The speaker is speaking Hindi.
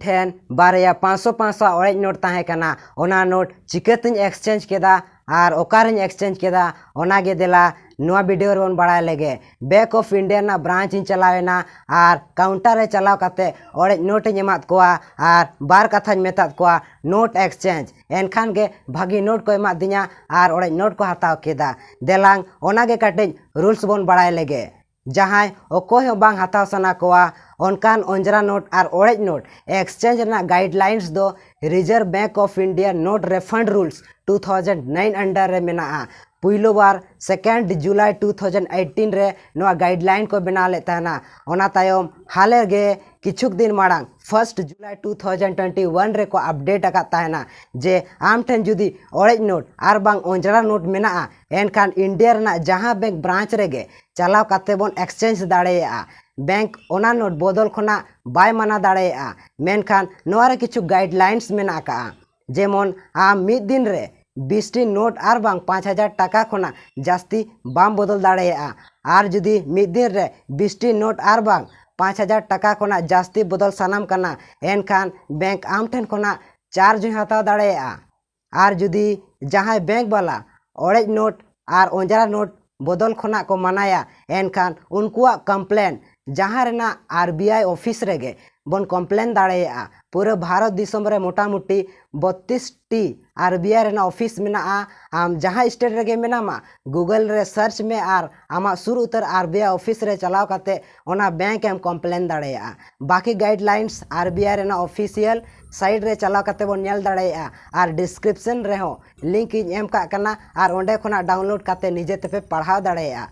ठेन बारया 500 अड़ेज नोट ताहे कना ओना नोट चिकातिन एक्सचेंज केदा और ओकारें एक्सचेंज केदा ओनागे देला नोआ वीडियो रे बड़ा लगे बैंक ऑफ इंडिया ना ब्रांच इन चलावेना और काउंटर रे चलाव काते अड़ेज नोट एमाद कोआ और बार कथा मेताद कोआ नोट एक्सचेंज एनखान गे भागी नोट को एमाद दिया और अड़ेज नोट को हताव केदा देलांग ओनागे काटे रूल्स बन बड़ा लगे जहाँ अकोय बांग हताव सना कोआ ओनकान अंजरा नोट और अड़ेज नोट एक्सचेंज ना गाइडलाइंस दो reserve bank of India note refund rules 2009 under रे मेना पुइलो बार 2 जुलाई 2018 रे नोआ गाइडलाइन को बना लेता है ना ओना तायम हाले गे किछुक दिन मांग 1 जुलाई 2021 रे को अपडेट आकाता है ना जे आम ठेन जुदी अड़ेज नोट और बांग अंजरा नोट मेना एनखान इंडिया ना जहाँ बैंक ब्रांच रेगे चलाव काते बोन एक्सचेंज दाड़ेया बैंक ओना नोट बदल खोना बाय माना दाड़ेया मेनखान नोआ रे किछु गाइडलाइंस मेना का जेमन आम मिद दिन रे 20टी नोट और बांग 5000 टाका खोना जास्ती बाम बदल दाड़ेया और जुदी मिद दिन रे 20टी नोट और बांग 5000 टाका खोना जास्ती बदल सानाम कना एनखान बैंक आम ठेन खोना चार्ज हताव दाड़ेया और जुदी जहाँ बैंक वाला अड़ेज नोट और अंजरा नोट बदल खोना को मनाया एनखान उनकुआ कंप्लेन जहाँ रेना आरबीआई ऑफिस रेगे बन कंप्लेन दाड़ेया पूरे भारत दिसम रे मोटामुटी 32टी आरबीआई रेना ऑफिस मेना आम जहाँ स्टेट रेगे मेनामा गूगल रे सर्च में और आमा सुर उतर आरबीआई ऑफिस रे चलाव काते ओना बैंक एम कंप्लेन दाड़ेया बाकी गाइडलाइंस आरबीआई रेना ऑफिशियल साइड रे चलाव काते बन नेल दाड़ेया और डिस्क्रिप्शन रे हो लिंक इन एम का कना और ओंडे खोना डाउनलोड काते निजे तेपे पढ़ाव दाड़ेया।